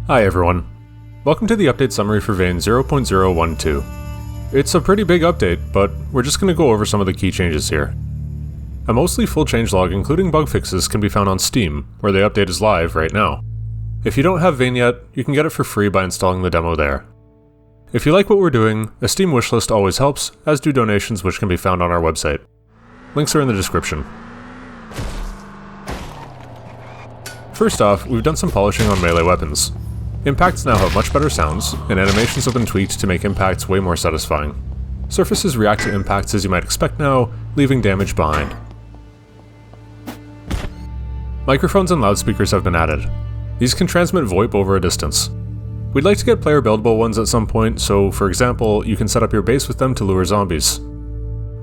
Hi everyone. Welcome to the update summary for Vane 0.012. It's a pretty big update, but we're just going to go over some of the key changes here. A mostly full changelog including bug fixes can be found on Steam, where the update is live right now. If you don't have Vane yet, you can get it for free by installing the demo there. If you like what we're doing, a Steam wishlist always helps, as do donations which can be found on our website. Links are in the description. First off, we've done some polishing on melee weapons. Impacts now have much better sounds, and animations have been tweaked to make impacts way more satisfying. Surfaces react to impacts as you might expect now, leaving damage behind. Microphones and loudspeakers have been added. These can transmit VoIP over a distance. We'd like to get player buildable ones at some point, so for example, you can set up your base with them to lure zombies.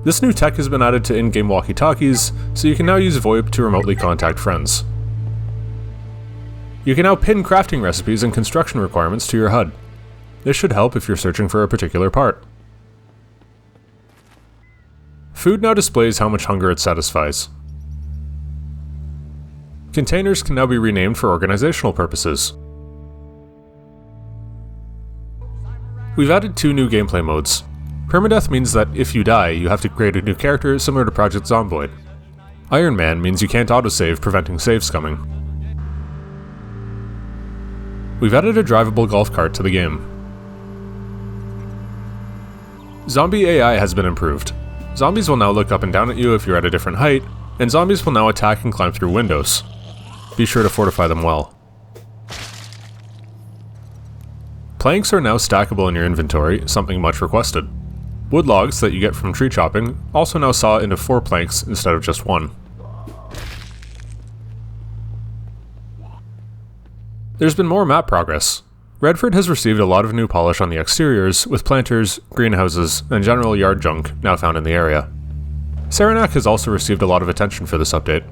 This new tech has been added to in-game walkie-talkies, so you can now use VoIP to remotely contact friends. You can now pin crafting recipes and construction requirements to your HUD. This should help if you're searching for a particular part. Food now displays how much hunger it satisfies. Containers can now be renamed for organizational purposes. We've added 2 new gameplay modes. Permadeath means that if you die, you have to create a new character similar to Project Zomboid. Iron Man means you can't autosave, preventing save scumming. We've added a drivable golf cart to the game. Zombie AI has been improved. Zombies will now look up and down at you if you're at a different height, and zombies will now attack and climb through windows. Be sure to fortify them well. Planks are now stackable in your inventory, something much requested. Wood logs that you get from tree chopping also now saw into 4 planks instead of just 1. There's been more map progress. Redford has received a lot of new polish on the exteriors, with planters, greenhouses, and general yard junk now found in the area. Saranac has also received a lot of attention for this update.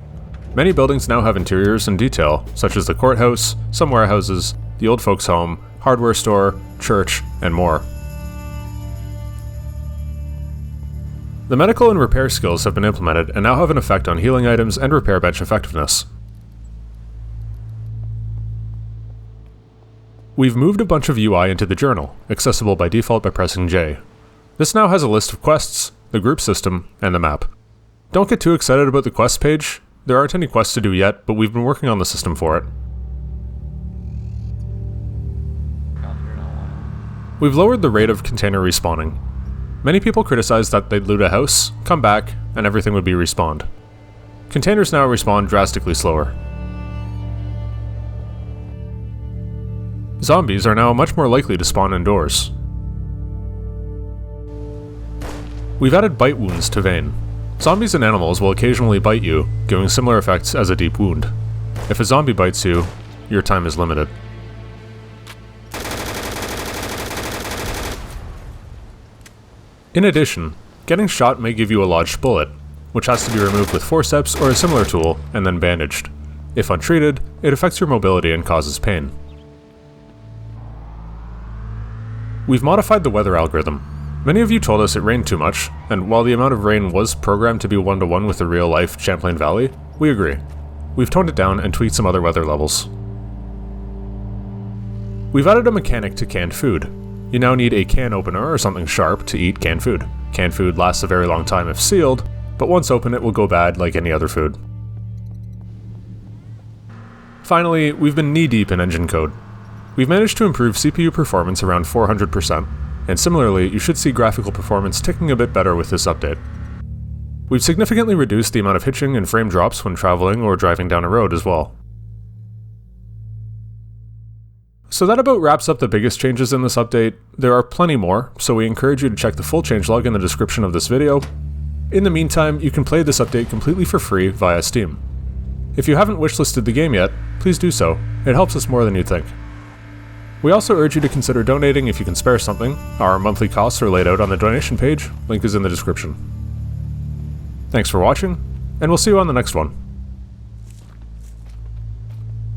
Many buildings now have interiors in detail, such as the courthouse, some warehouses, the old folks' home, hardware store, church, and more. The medical and repair skills have been implemented and now have an effect on healing items and repair bench effectiveness. We've moved a bunch of UI into the journal, accessible by default by pressing J. This now has a list of quests, the group system, and the map. Don't get too excited about the quests page. There aren't any quests to do yet, but we've been working on the system for it. We've lowered the rate of container respawning. Many people criticized that they'd loot a house, come back, and everything would be respawned. Containers now respawn drastically slower. Zombies are now much more likely to spawn indoors. We've added bite wounds to Vane. Zombies and animals will occasionally bite you, giving similar effects as a deep wound. If a zombie bites you, your time is limited. In addition, getting shot may give you a lodged bullet, which has to be removed with forceps or a similar tool and then bandaged. If untreated, it affects your mobility and causes pain. We've modified the weather algorithm. Many of you told us it rained too much, and while the amount of rain was programmed to be 1-to-1 with the real-life Champlain Valley, we agree. We've toned it down and tweaked some other weather levels. We've added a mechanic to canned food. You now need a can opener or something sharp to eat canned food. Canned food lasts a very long time if sealed, but once open it will go bad like any other food. Finally, we've been knee-deep in engine code. We've managed to improve CPU performance around 400%, and similarly, you should see graphical performance ticking a bit better with this update. We've significantly reduced the amount of hitching and frame drops when traveling or driving down a road as well. So that about wraps up the biggest changes in this update. There are plenty more, so we encourage you to check the full changelog in the description of this video. In the meantime, you can play this update completely for free via Steam. If you haven't wishlisted the game yet, please do so. It helps us more than you'd think. We also urge you to consider donating if you can spare something. Our monthly costs are laid out on the donation page, link is in the description. Thanks for watching, and we'll see you on the next one.